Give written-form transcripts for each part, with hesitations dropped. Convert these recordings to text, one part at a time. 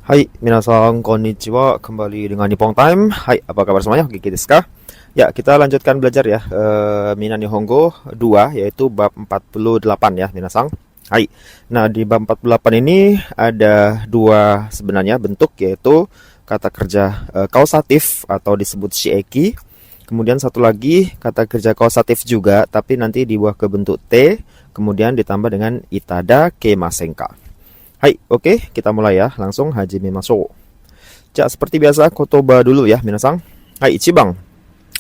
Hai, minasan konnichiwa, kembali dengan Nippon Time. Hai, apa kabar semuanya? Oke, desu ka? Ya, kita lanjutkan belajar ya. Mina Nihongo 2, yaitu bab 48 ya, minasan. Hai. Nah, di bab 48 ini ada dua sebenarnya bentuk, yaitu kata kerja kausatif atau disebut shieki. Kemudian satu lagi kata kerja kausatif juga, tapi nanti dibuat ke bentuk T, kemudian ditambah dengan itada kemasen ka. Hai, oke, kita mulai ya. Langsung hajime masuk. Ja, seperti biasa kotoba dulu ya, minasan. Hai, ichibang.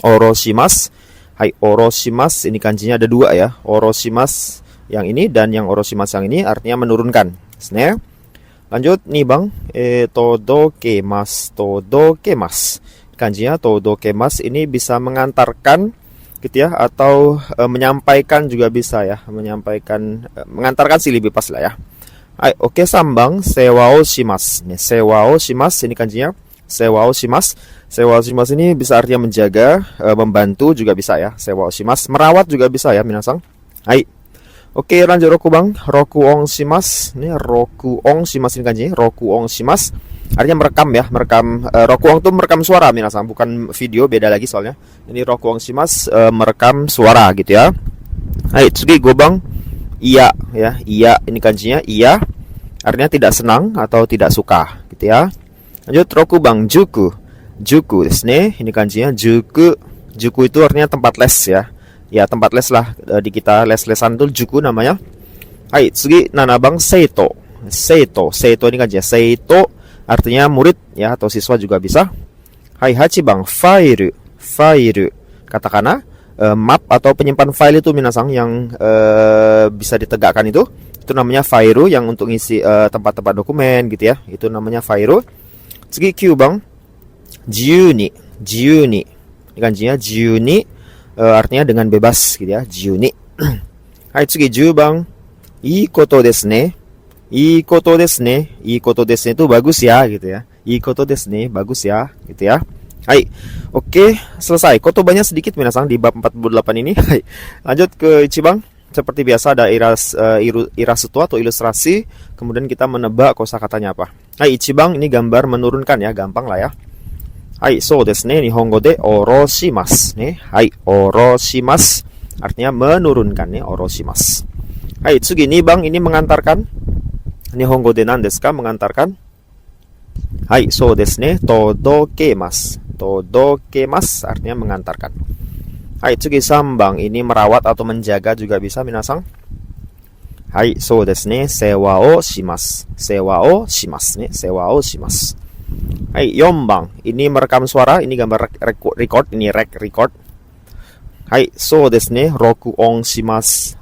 Oroshimasu. Hai, oroshimasu. Ini kanjinya ada dua ya. Oroshimasu yang ini dan yang oroshimasu yang ini artinya menurunkan. Desu. Lanjut nih bang. Todokemas. Todokemas. Kanjinya todokemas ini bisa mengantarkan gitu ya, atau menyampaikan juga bisa ya. Mengantarkan sih lebih pas lah ya. Oke, sambang sewao shimasu. Nih, sewao shimasu ini kanjinya sewao shimasu. Sewao shimasu ini bisa artinya menjaga, membantu juga bisa ya. Sewao shimasu, merawat juga bisa ya, minasan. Oke, lanjut roku bang. Rokuong shimasu. Ini rokuong shimasu ini kanjinya rokuong shimasu. Artinya merekam ya, rokuong tuh merekam suara minasan, bukan video, beda lagi soalnya. Ini rokuong shimasu, merekam suara gitu ya. Tsugi gobang. Iya ya, iya ini kanjinya iya, artinya tidak senang atau tidak suka gitu ya. Lanjut roku bang juku. Juku desu ne. Ini kanjinya juku. Juku itu artinya tempat les ya. Ya, tempat les lah, di kita les-lesan tuh juku namanya. Tsugi nanabang seito. Seito ini kanjinya seito, artinya murid ya, atau siswa juga bisa. Hachibang file. Katakana map atau penyimpan file itu minasan yang bisa ditegakkan itu namanya file, yang untuk ngisi tempat-tempat dokumen gitu ya, itu namanya file. Tsugi Q bang jiuni. Ini kanjinya jiuni, artinya dengan bebas gitu ya, jiuni. Tsugi 10 bang ikoto desu ne. Ikoto desu ne itu bagus ya gitu ya. Ikoto desu ne, bagus ya gitu ya. Oke, selesai. Kotobanya sedikit minasan di bab 48 ini. Lanjut ke ichibang. Seperti biasa ada irasuto atau ilustrasi, kemudian kita menebak kosakatanya apa. Ichibang ini gambar menurunkan ya, gampang lah ya. So desu ne, nihongo de oroshimasu ne. Oroshimasu artinya menurunkan nih, oroshimasu. Tsugi ni bang, ini mengantarkan. Nihongo de nan desu ka, mengantarkan. So desu ne, todokemasu. Todokemas artinya mengantarkan. Tsugi sambang, ini merawat atau menjaga juga bisa minasan. So desu ne, sewao shimasu. Sewao shimasu. 4 bang, ini merekam suara, ini gambar record, ini record. So desu ne, rokuong shimasu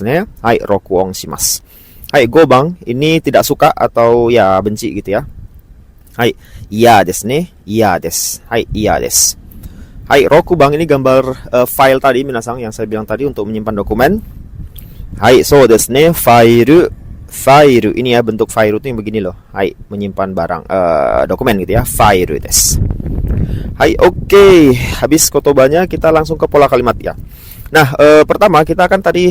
ne. Rokuong shimasu. 5 bang, ini tidak suka atau ya benci gitu ya. Iya desu ne. Iya desu. Iya desu. Roku bang, ini gambar file tadi minasan, yang saya bilang tadi untuk menyimpan dokumen. So desu ne, file. Ini ya, bentuk file itu yang begini loh. Menyimpan barang, dokumen gitu ya. File desu. Oke, habis kotobanya kita langsung ke pola kalimat ya. Nah, pertama kita akan tadi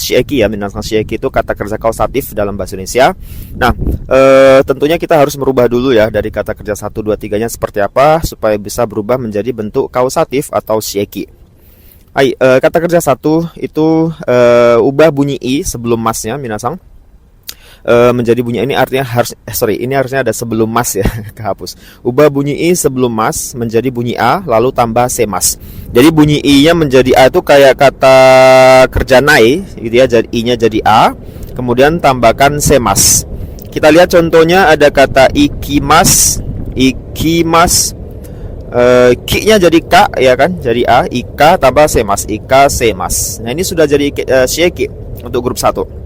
shieki ya, minasan. Shieki itu kata kerja kausatif dalam bahasa Indonesia. Nah, tentunya kita harus merubah dulu ya dari kata kerja 1, 2, 3-nya seperti apa supaya bisa berubah menjadi bentuk kausatif atau shieki. Kata kerja 1 itu ubah bunyi i sebelum masnya minasan. Menjadi bunyi ini artinya ini harusnya ada sebelum mas ya, kehapus. Ubah bunyi i sebelum mas menjadi bunyi a, lalu tambah semas. Jadi bunyi i-nya menjadi a itu kayak kata kerja nai gitu ya, jadi i-nya jadi a, kemudian tambahkan semas. Kita lihat contohnya, ada kata ikimas. Ki-nya jadi k ya kan, jadi a, ika tambah semas, ika semas. Nah, ini sudah jadi shieki untuk grup 1.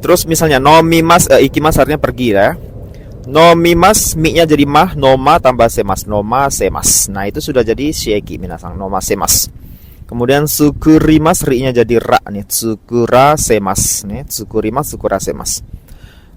Terus misalnya nomimas, ikimas artinya pergi ya. Nomimas, mi-nya jadi mah, noma tambah semas, noma semas. Nah, itu sudah jadi shieki minasan, noma semas. Kemudian sukurimas, ri-nya jadi ra nih, tsukura semas nih, tsukurimas, tsukura semas.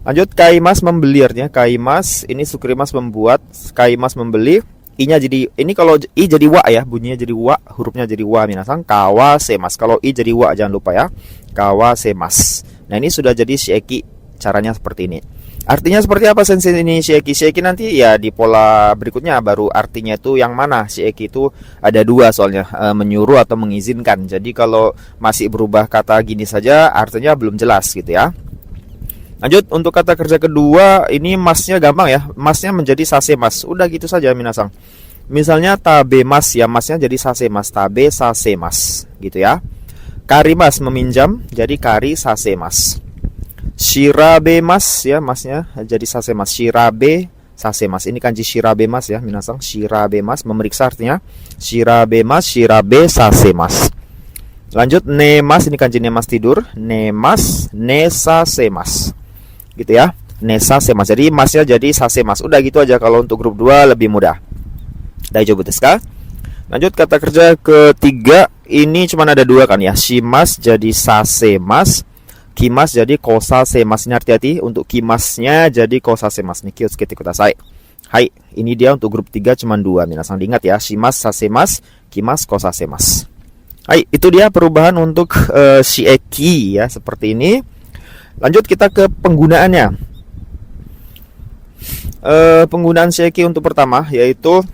Lanjut kaimas, membeli artinya kaimas, ini sukurimas membuat, kaimas membeli. I-nya jadi, ini kalau i jadi wa ya, bunyinya jadi wa, hurufnya jadi wa minasan, kawa semas. Kalau i jadi wa jangan lupa ya, kawa semas. Nah, ini sudah jadi shieki Caranya seperti ini. Artinya seperti apa sensei ini shieki? Shieki nanti ya di pola berikutnya baru artinya itu yang mana. Shieki itu ada dua soalnya, menyuruh atau mengizinkan. Jadi kalau masih berubah kata gini saja artinya belum jelas gitu ya. Lanjut untuk kata kerja kedua, ini masnya gampang ya. Masnya menjadi sasemas. Udah gitu saja minasang. Misalnya tabemas ya, masnya jadi sasemas. Tabe sasemas gitu ya. Karimas meminjam, jadi kari sasemas. Shirabe mas ya, masnya jadi sasemas. Shirabe sasemas. Ini kanji shirabe mas ya minasang. Shirabe mas memeriksa artinya. Shirabe mas, shirabe sasemas. Lanjut nemas, ini kanji nemas tidur. Nemas, nesasemas. Gitu ya. Nesasemas. Jadi masnya jadi sasemas. Udah gitu aja, kalau untuk grup 2 lebih mudah. Daijoubu desu ka? Lanjut kata kerja ketiga, ini cuma ada 2 kan ya. Shimas jadi sasemas. Kimas jadi kosasemas. Ini hati-hati, untuk kimasnya jadi kosasemas. Nih kiyotsukete kudasai. Hai, ini dia untuk grup 3 cuma 2. Minasan diingat ya, shimas, sasemas, kimas, kosasemas. Hai, itu dia perubahan untuk shieki ya, seperti ini. Lanjut kita ke penggunaannya. Penggunaan shieki untuk pertama yaitu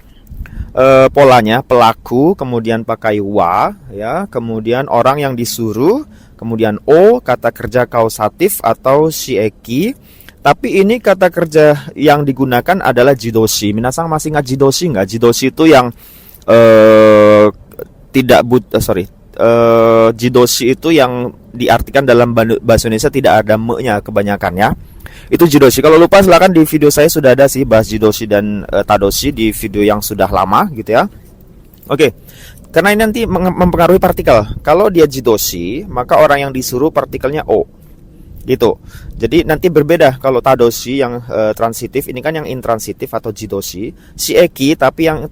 polanya pelaku, kemudian pakai wa ya, kemudian orang yang disuruh, kemudian o, kata kerja kausatif atau shieki. Tapi ini kata kerja yang digunakan adalah jidoshi. Minasang masih ingat jidoshi nggak? Jidoshi itu yang jidoshi itu yang diartikan dalam bahasa Indonesia tidak ada me-nya kebanyakan ya. Itu jidoshi. Kalau lupa silakan, di video saya sudah ada sih bahas jidoshi dan tadoshi di video yang sudah lama gitu ya. Oke. Karena ini nanti mempengaruhi partikel. Kalau dia jidoshi, maka orang yang disuruh partikelnya o. Gitu. Jadi nanti berbeda kalau tadoshi yang transitif, ini kan yang intransitif atau jidoshi. Shieki tapi yang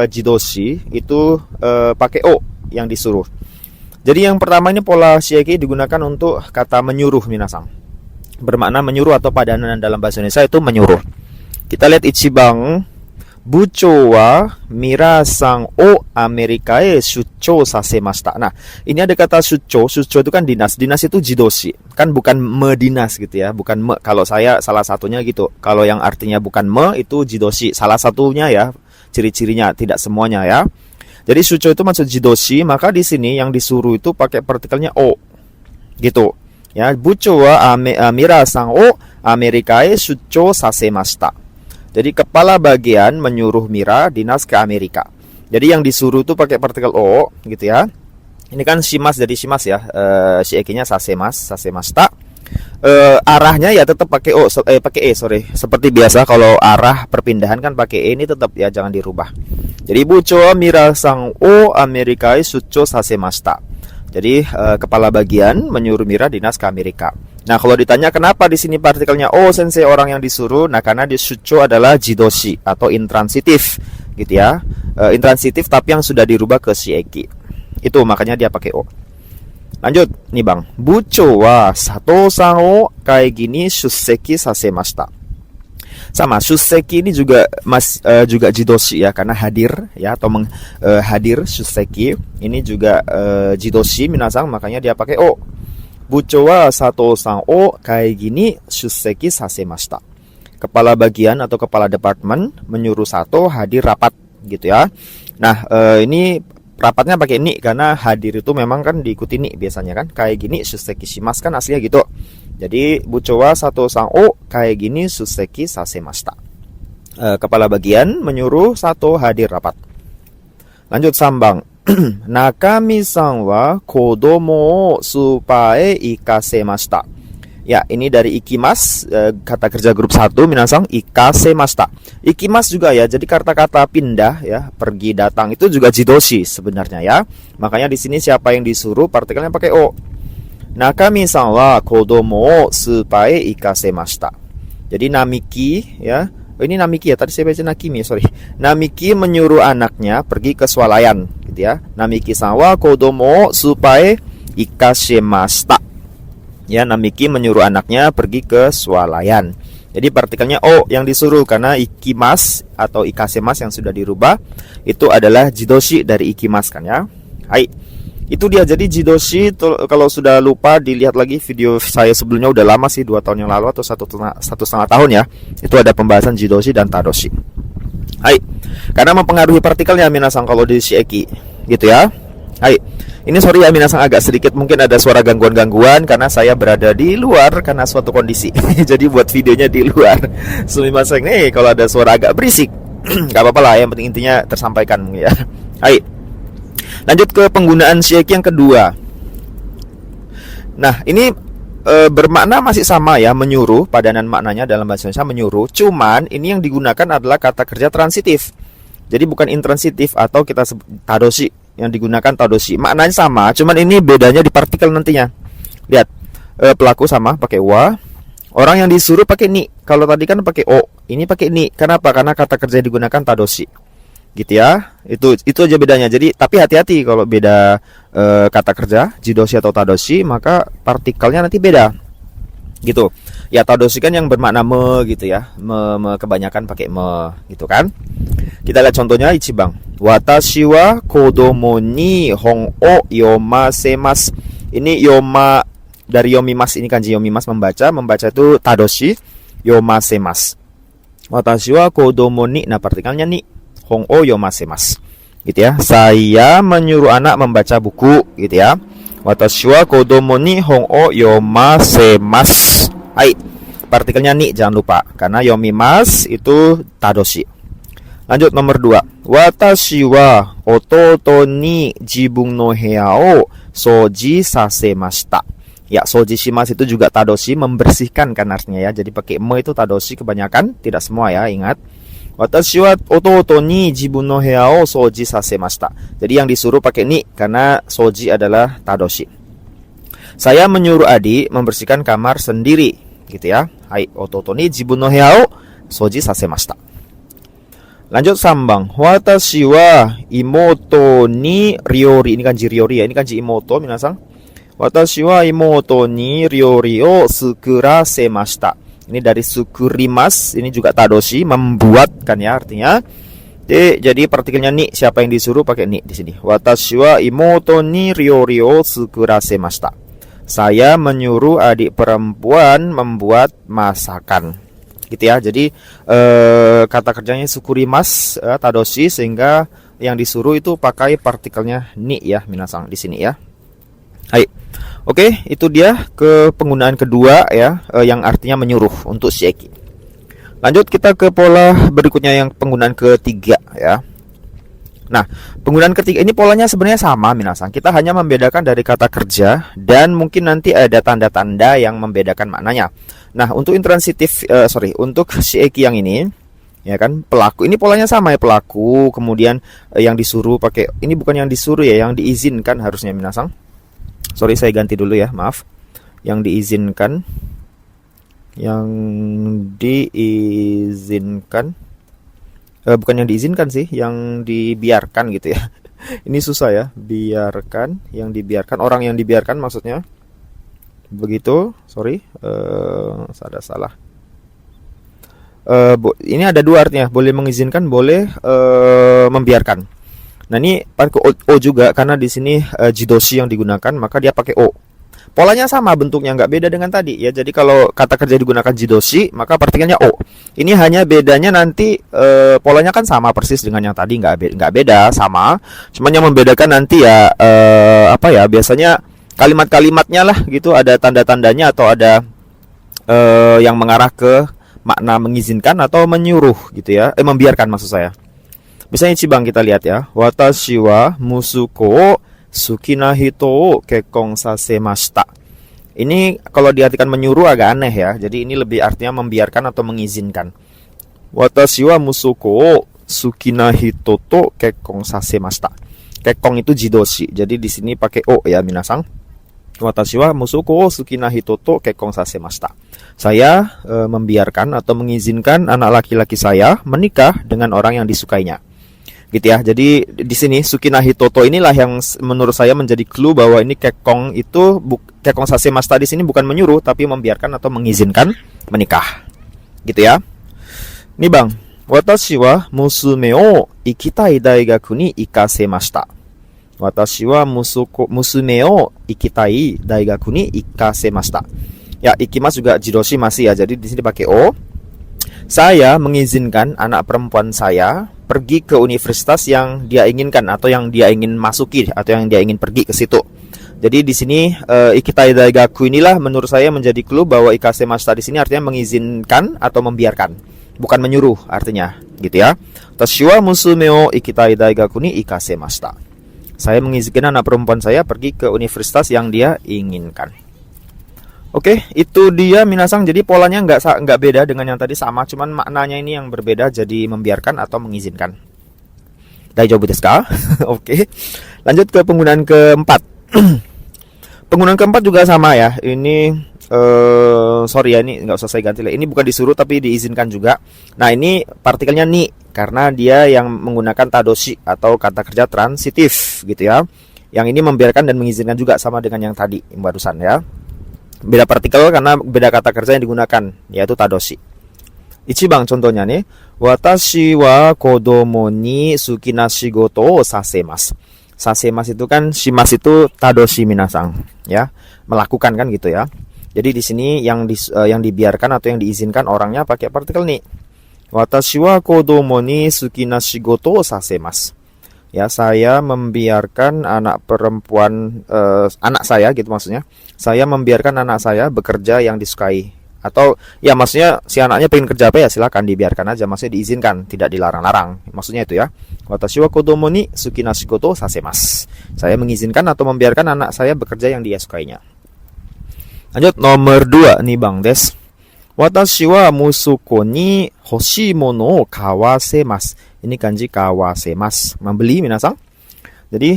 jidoshi itu pakai o yang disuruh. Jadi yang pertama ini pola shieki digunakan untuk kata menyuruh minasang. Bermakna menyuruh atau padanan dalam bahasa Indonesia itu menyuruh. Kita lihat ichibang. Bucho wa mirasang o Amerikae shucho sasemashita. Nah, ini ada kata shucho. Shucho itu kan dinas. Dinas itu jidoshi. Kan bukan medinas gitu ya. Bukan me. Kalau saya salah satunya gitu. Kalau yang artinya bukan me itu jidoshi. Salah satunya ya. Ciri-cirinya, tidak semuanya ya. Jadi shucho itu maksud jidoshi. Maka di sini yang disuruh itu pakai partikelnya o. Gitu. Ya, bucho wa mirasang o Amerikae shucho sasemashita. Jadi kepala bagian menyuruh Mira dinas ke Amerika. Jadi yang disuruh itu pakai partikel o gitu ya. Ini kan shimas jadi shimas ya. Shiekinya sasemas, sasemashita. Arahnya ya tetap pakai o, pakai e sorry. Seperti biasa kalau arah perpindahan kan pakai e, ini tetap ya, jangan dirubah. Jadi bucho wa mirasang o Amerikae shucho sasemashita. Jadi kepala bagian menyuruh Mira dinas ke Amerika. Nah, kalau ditanya kenapa di sini partikelnya o sensei orang yang disuruh, nah karena di shucho adalah jidoshi atau intransitif gitu ya. Intransitif tapi yang sudah dirubah ke shieki. Itu makanya dia pakai o. Lanjut nih Bang. Bucho wa Sato-san o kayak gini shusseki sasemashita. Sama shusseki ini juga juga jidoshi ya, karena hadir ya atau hadir shusseki ini juga jidoshi minasang, makanya dia pakai o. Bucho wa Sato-san o kayak gini shusseki sasemashita. Kepala bagian atau kepala departemen menyuruh Sato hadir rapat gitu ya. Nah, ini rapatnya pakai ni karena hadir itu memang kan diikuti ni biasanya kan. Kayak gini shusseki shimasu kan aslinya gitu. Jadi bucho wa Sato-san o kayak gini shusseki sasemashita. Kepala bagian menyuruh Sato hadir rapat. Lanjut sambang. Nakami-san wa kodomo o supae ikasemashita. Ya, ini dari ikimas, kata kerja grup 1 minasang, ikasemashita. Ikimas juga ya, jadi kata-kata pindah ya, pergi datang itu juga jidoshi sebenarnya ya. Makanya di sini siapa yang disuruh partikelnya pakai o. Nakami-san wa kodomo o supae ikasemashita. Jadi namiki ya. Ini namiki ya, tadi saya baca nakimi, sorry. Namiki menyuruh anaknya pergi ke swalayan gitu ya. Namiki-san wa kodomo o supae ikasemashita. Ya, namiki menyuruh anaknya pergi ke swalayan. Jadi partikelnya o yang disuruh karena ikimas atau ikasemas yang sudah dirubah itu adalah jidoshi dari ikimas kan ya. Hai. Itu dia. Jadi jidoshi kalau sudah lupa dilihat lagi video saya sebelumnya, udah lama sih, 2 tahun yang lalu atau satu setengah tahun ya. Itu ada pembahasan jidoshi dan tadoshi. Hai. Karena mempengaruhi partikelnya minasang kalau di shieki gitu ya. Hai. Ini sorry ya minasang, agak sedikit mungkin ada suara gangguan-gangguan karena saya berada di luar karena suatu kondisi. Jadi buat videonya di luar. Sumimasen nih kalau ada suara agak berisik. Gak apa-apa lah, yang penting intinya tersampaikan ya. Hai. Lanjut ke penggunaan shieki yang kedua. Nah, ini bermakna masih sama ya, menyuruh. Padanan maknanya dalam bahasa Indonesia menyuruh. Cuman ini yang digunakan adalah kata kerja transitif. Jadi bukan intransitif atau kita sebut tadoshi. Yang digunakan tadoshi. Maknanya sama, cuman ini bedanya di partikel nantinya. Lihat, pelaku sama pakai wa. Orang yang disuruh pakai ni. Kalau tadi kan pakai o, ini pakai ni. Kenapa? Karena kata kerja yang digunakan tadoshi. Gitu ya. Itu aja bedanya. Jadi tapi hati-hati kalau beda kata kerja jidoshi atau tadoshi, maka partikelnya nanti beda. Gitu. Ya tadoshi kan yang bermakna me gitu ya. Me kebanyakan pakai me gitu kan. Kita lihat contohnya ichibang. Watashi wa kodomo ni hon o yomasemasu. Ini yoma dari yomimas, ini kanji yomimas membaca. Membaca itu tadoshi, yomasemasu. Watashi wa kodomo ni, nah partikelnya ni. Hong o yomasemasu. Gitu ya. Saya menyuruh anak membaca buku gitu ya. Watashi wa kodomo ni hong o yomasemasu. Hai. Partikelnya ni jangan lupa karena yomimas itu tadoshi. Lanjut nomor 2. Watashi wa ototo ni jibun no heya o soji sasemashita. Ya, soji shimasu itu juga tadoshi, membersihkan kan artinya ya. Jadi pakai me itu tadoshi kebanyakan, tidak semua ya, ingat. Watashi wa ototo ni jibun no heya o soji sasemashita. Jadi yang disuruh pakai ni karena soji adalah tadoshi. Saya menyuruh adik membersihkan kamar sendiri, gitu ya. Hai, ototo ni jibun no heya o soji sasemashita. Lanjut sambang. Watashi wa imoto ni ryori. Ini kanji ryori ya. Ini kanji imoto minasang. Watashi wa imoto ni ryori o sukurasemashita. Ini dari sukurimas, ini juga tadoshi, membuat kan ya artinya. Jadi partikelnya ni, siapa yang disuruh pakai ni di sini. Watashi wa imoto ni ryori o sukurasemashita. Saya menyuruh adik perempuan membuat masakan. Gitu ya. Jadi kata kerjanya sukurimas, tadoshi, sehingga yang disuruh itu pakai partikelnya ni ya minasang di sini ya. Hai. Oke, itu dia ke penggunaan kedua ya, yang artinya menyuruh untuk shieki. Lanjut kita ke pola berikutnya yang penggunaan ketiga ya. Nah, penggunaan ketiga ini polanya sebenarnya sama minasang. Kita hanya membedakan dari kata kerja dan mungkin nanti ada tanda-tanda yang membedakan maknanya. Nah, untuk intransitif untuk shieki yang ini ya kan, pelaku ini polanya sama ya, pelaku, kemudian yang disuruh pakai, ini bukan yang disuruh ya, yang diizinkan harusnya minasang. Sorry, saya ganti dulu ya, maaf. Yang diizinkan. Yang diizinkan. Bukan yang diizinkan sih, yang dibiarkan gitu ya. Ini susah ya, biarkan, yang dibiarkan, orang yang dibiarkan maksudnya. Begitu, sorry, salah. Ini ada dua artinya, boleh mengizinkan, boleh membiarkan. Nah ini pakai o juga karena di sini jidoshi yang digunakan, maka dia pakai o. Polanya sama, bentuknya nggak beda dengan tadi ya. Jadi kalau kata kerja digunakan jidoshi, maka partikelnya o. Ini hanya bedanya nanti polanya kan sama persis dengan yang tadi, nggak beda, sama. Cuman yang membedakan nanti ya biasanya kalimat-kalimatnya lah gitu, ada tanda-tandanya atau ada yang mengarah ke makna mengizinkan atau menyuruh gitu ya. Membiarkan maksud saya. Misalnya Cibang kita lihat ya. Watashi wa musuko sukina hito o kekkon sasemashita. Ini kalau diartikan menyuruh agak aneh ya. Jadi ini lebih artinya membiarkan atau mengizinkan. Watashi wa musuko sukina hito to kekkon sasemashita. Kekkon itu jidoshi. Jadi di sini pakai o ya minasang. Watashi wa musuko sukina hito to kekkon sasemashita. Saya membiarkan atau mengizinkan anak laki-laki saya menikah dengan orang yang disukainya. Gitu ya. Jadi di sini sukina hitoto inilah yang menurut saya menjadi clue bahwa ini kekkon itu kekkon sasemashita di sini bukan menyuruh tapi membiarkan atau mengizinkan menikah. Gitu ya. Nih Bang, watashi wa musume o ikitai daigaku ni ikasemashita. Watashi wa musume o ikitai daigaku ni ikasemashita. Ya, ikimasu juga jidoshi masih ya. Jadi di sini pakai o. Saya mengizinkan anak perempuan saya pergi ke universitas yang dia inginkan atau yang dia ingin masuki atau yang dia ingin pergi ke situ. Jadi di sini ikitai daigaku inilah menurut saya menjadi clue bahwa ikasemashita di sini artinya mengizinkan atau membiarkan, bukan menyuruh artinya, gitu ya. Watashi wa musume o ikitai daigaku ni ikasemashita. Saya mengizinkan anak perempuan saya pergi ke universitas yang dia inginkan. Oke, itu dia minasang. Jadi polanya nggak beda dengan yang tadi, sama, cuman maknanya ini yang berbeda, jadi membiarkan atau mengizinkan. Daijoubu desu ka? Oke. Lanjut ke penggunaan keempat. Penggunaan keempat juga sama ya. Ini sorry ya, ini nggak usah saya ganti. Ini bukan disuruh tapi diizinkan juga. Nah, ini partikelnya ni karena dia yang menggunakan tadoshi atau kata kerja transitif gitu ya. Yang ini membiarkan dan mengizinkan juga, sama dengan yang tadi yang barusan ya. Beda partikel karena beda kata kerja yang digunakan, yaitu tadoshi. Ichiban contohnya nih, watashi wa kodomo ni suki na shigoto o sasemasu. Sasemasu itu kan shimas itu tadoshi minasang ya, melakukan kan gitu ya. Jadi di sini yang dibiarkan atau yang diizinkan orangnya pakai partikel ni. Watashi wa kodomo ni suki na shigoto o sasemasu. Ya, saya membiarkan anak perempuan anak saya gitu maksudnya. Saya membiarkan anak saya bekerja yang disukai. Atau ya maksudnya si anaknya pengen kerja apa ya silakan dibiarkan aja, maksudnya diizinkan, tidak dilarang-larang. Maksudnya itu ya. Watashi wa kodomo ni suki na shigoto sasemasu. Saya mengizinkan atau membiarkan anak saya bekerja yang dia sukainya. Lanjut nomor 2 nih Bang Des. Watashi wa musuko ni hoshii mono o kawasemasu. Ini kanji kawasemasu, membeli minasang. Jadi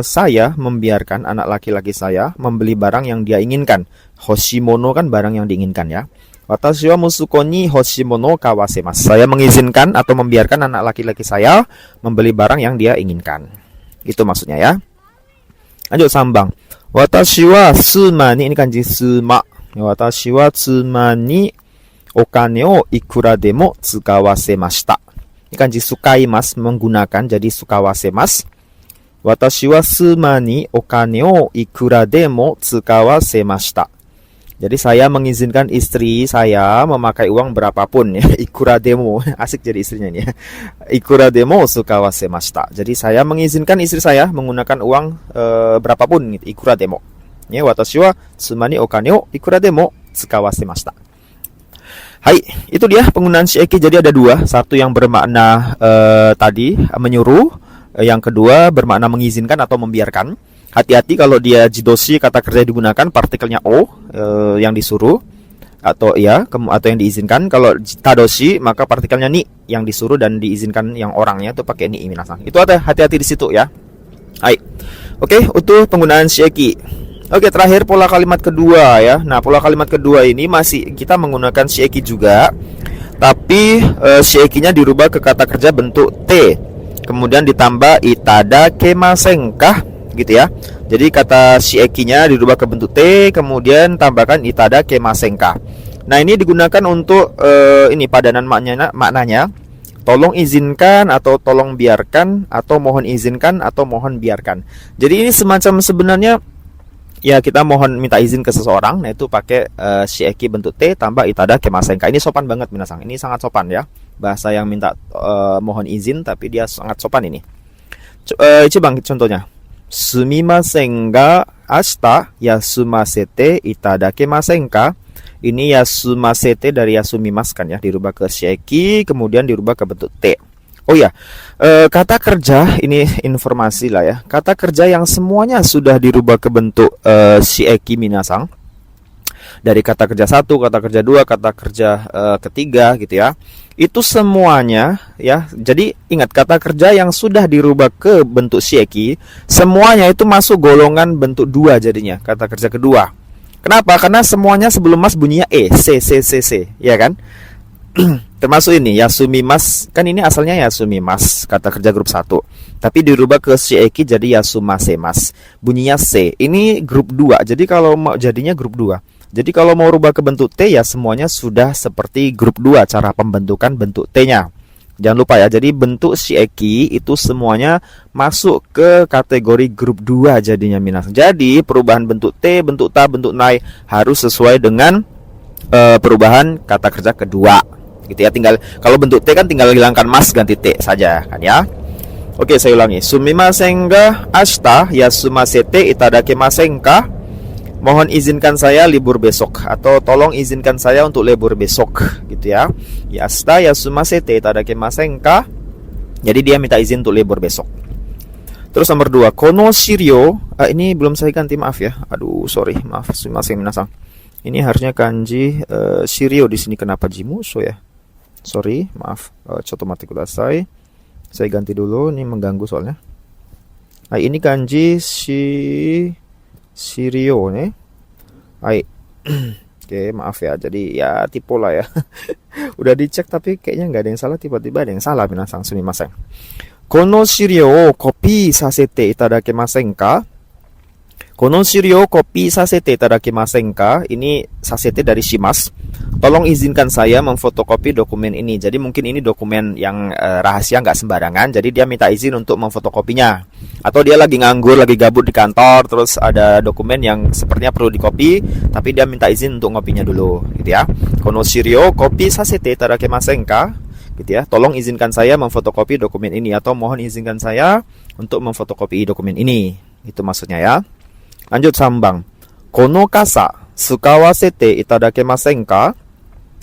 saya membiarkan anak laki-laki saya membeli barang yang dia inginkan. Hoshimono kan barang yang diinginkan ya. Watashi wa musuko ni hoshimono kawasemasu. Saya mengizinkan atau membiarkan anak laki-laki saya membeli barang yang dia inginkan. Itu maksudnya ya. Lanjut sambang. Watashi wa tsuma ni, ini kanji tsuma. Watashi wa tsuma ni okane o ikura demo tsukawasemasu. Ini kanji sukaimasu, menggunakan, jadi sukawasemasu. Watashi wa tsuma ni okane o ikura demo tsukawasemasu. Jadi saya mengizinkan istri saya memakai uang berapapun ya. Ikura demo, asik jadi istrinya ini ya. Ikura demo tsukawasemasu. Jadi saya mengizinkan istri saya menggunakan uang berapapun gitu. Ikura demo. Ya, watashi wa tsuma ni okane o ikura demo tsukawasemasu. Hai, itu dia penggunaan shieki. Jadi ada dua, satu yang bermakna tadi menyuruh, yang kedua bermakna mengizinkan atau membiarkan. Hati-hati kalau dia jidoshi, kata kerja digunakan partikelnya o, yang disuruh atau ya atau yang diizinkan. Kalau tadoshi maka partikelnya ni, yang disuruh dan diizinkan yang orangnya itu pakai ni minasang. Itu ada hati-hati di situ ya. Hai. Oke, itu penggunaan shieki. Oke, terakhir pola kalimat kedua ya. Nah, pola kalimat kedua ini masih kita menggunakan shieki juga, tapi shiekinya dirubah ke kata kerja bentuk T, kemudian ditambah itadakemasen kah gitu ya. Jadi kata shiekinya dirubah ke bentuk T, kemudian tambahkan itadakemasen kah. Nah, ini digunakan untuk ini padanan maknanya tolong izinkan atau tolong biarkan, atau mohon izinkan atau mohon biarkan. Jadi ini semacam sebenarnya ya kita mohon minta izin ke seseorang, nah itu pakai shieki bentuk T tambah itadakemasen ka. Ini sopan banget minasang. Ini sangat sopan ya. Bahasa yang minta mohon izin tapi dia sangat sopan ini. Bang contohnya. Sumimasen ga ashita yasumasete itadakemasen ka. Ini yasumasete dari yasumimasu kan ya, dirubah ke shieki kemudian dirubah ke bentuk T. Oh ya, kata kerja ini informasi lah ya. Kata kerja yang semuanya sudah dirubah ke bentuk shieki minasang. Dari kata kerja 1, kata kerja 2, kata kerja ketiga gitu ya. Itu semuanya ya. Jadi ingat, kata kerja yang sudah dirubah ke bentuk shieki, semuanya itu masuk golongan bentuk 2 jadinya, kata kerja kedua. Kenapa? Karena semuanya sebelum mas bunyinya C, ya kan? Termasuk ini yasumimas, kan ini asalnya yasumimas, kata kerja grup 1, tapi dirubah ke shieki jadi yasumasemas, bunyinya C. Ini grup 2, jadi kalau mau jadinya grup 2. Jadi kalau mau rubah ke bentuk T ya semuanya sudah seperti grup 2 cara pembentukan bentuk T-nya. Jangan lupa ya, jadi bentuk shieki itu semuanya masuk ke kategori grup 2 jadinya minasang. Jadi perubahan bentuk T, bentuk ta, bentuk nai harus sesuai dengan perubahan kata kerja kedua gitu ya. Tinggal kalau bentuk T kan tinggal hilangkan mas ganti T saja kan ya. Oke, saya ulangi. Sumimasen ga ashita yasumashite itadakimasen ka? Mohon izinkan saya libur besok, atau tolong izinkan saya untuk libur besok gitu ya. Yasta yasumashite itadakimasen ka? Jadi dia minta izin untuk libur besok. Terus nomor 2, kono shirio, ini belum saya ganti, maaf ya. Aduh, sorry, maaf, sumimasen minasang. Ini harusnya kanji shirio di sini, kenapa jimuso ya? Sorry, maaf. Chotomate kudasai. Saya ganti dulu, ini mengganggu soalnya. Ini kanji shirio nih. Oke, maaf ya. Jadi ya tipe lah ya. Udah dicek tapi kayaknya nggak ada yang salah, tiba-tiba ada yang salah. Minasang sumimasen. Kono shirio copy sasete itadakimasen ka? Kono shirio copy sasete itadakimasen ka? Ini sasete dari shimas. Tolong izinkan saya memfotokopi dokumen ini. Jadi mungkin ini dokumen yang rahasia, nggak sembarangan. Jadi dia minta izin untuk memfotokopinya. Atau dia lagi nganggur, lagi gabut di kantor, terus ada dokumen yang sepertinya perlu dikopi, tapi dia minta izin untuk ngopinya dulu, gitu ya. Kono shirio copy sasete itadakimasen ka? Gitu ya. Tolong izinkan saya memfotokopi dokumen ini, atau mohon izinkan saya untuk memfotokopi dokumen ini. Itu maksudnya ya. Lanjut sambang. Kono kasa tsukawasete itadakimasen ka?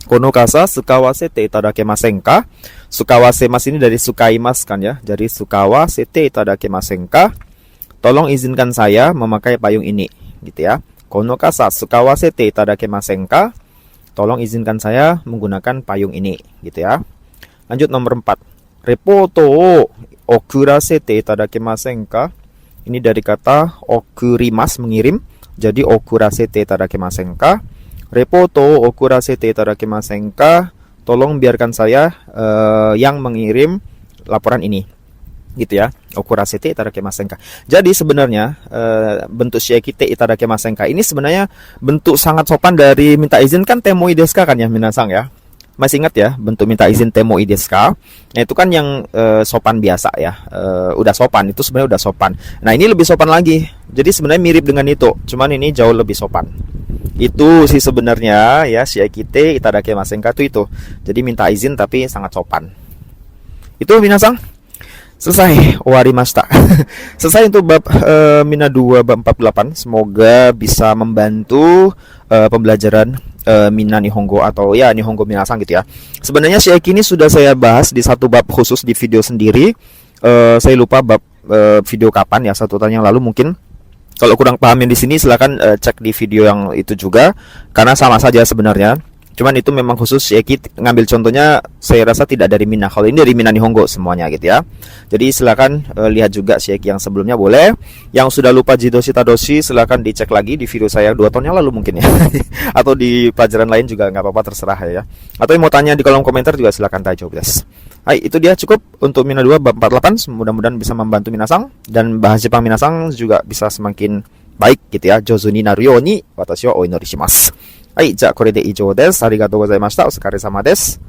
Kono kasa tsukawasete itadakimasen ka? Tsukawase ini dari sukaimas kan ya. Jadi tsukawasete itadakimasen ka? Tolong izinkan saya memakai payung ini, gitu ya. Kono kasa tsukawasete itadakimasen ka? Tolong izinkan saya menggunakan payung ini, gitu ya. Lanjut nomor 4. Reporto o okurasete itadakimasen ka? Ini dari kata okurimas, mengirim. Jadi okurasete itadakimasen ka? Reporto okurasete itadakimasen ka? Tolong biarkan saya yang mengirim laporan ini, gitu ya. Okurasete itadakimasen ka. Jadi sebenarnya bentuk shiekite itadakimasen ka ini sebenarnya bentuk sangat sopan dari minta izin kan temoi desu ka kan ya minasang ya. Masih ingat ya bentuk minta izin temoi desu ka? Nah, itu kan yang sopan biasa ya. Udah sopan, itu sebenarnya udah sopan. Nah, ini lebih sopan lagi. Jadi sebenarnya mirip dengan itu, cuman ini jauh lebih sopan. Itu sih sebenarnya ya shiekite itadakimasen ka itu. Jadi minta izin tapi sangat sopan. Itu minasang. Selesai, owarimashita. Selesai untuk bab Mina 2 bab 48. Semoga bisa membantu pembelajaran Mina Nihongo atau ya Nihongo minasang gitu ya. Sebenarnya shieki ini sudah saya bahas di satu bab khusus di video sendiri. Saya lupa bab video kapan ya, 1 tahun yang lalu mungkin. Kalau kurang pahamin di sini silakan cek di video yang itu juga, karena sama saja sebenarnya. Cuman itu memang khusus shieki, ngambil contohnya saya rasa tidak dari Mina. Kalau ini dari Mina Nihongo semuanya gitu ya. Jadi silakan lihat juga shieki yang sebelumnya boleh. Yang sudah lupa jidoshi tadoshi silakan dicek lagi di video saya 2 tahun yang lalu mungkin ya. Atau di pelajaran lain juga nggak apa-apa, terserah ya. Atau yang mau tanya di kolom komentar juga silakan tanya jawab. Hai, itu dia cukup untuk Mina 2 bab 48. Mudah-mudahan bisa membantu minasang dan bahasa Jepang minasang juga bisa semakin baik gitu ya. Jozu ni naru yo ni watashi wa o inori shimasu. はい、じゃあこれで以上です。ありがとうございました。お疲れ様です。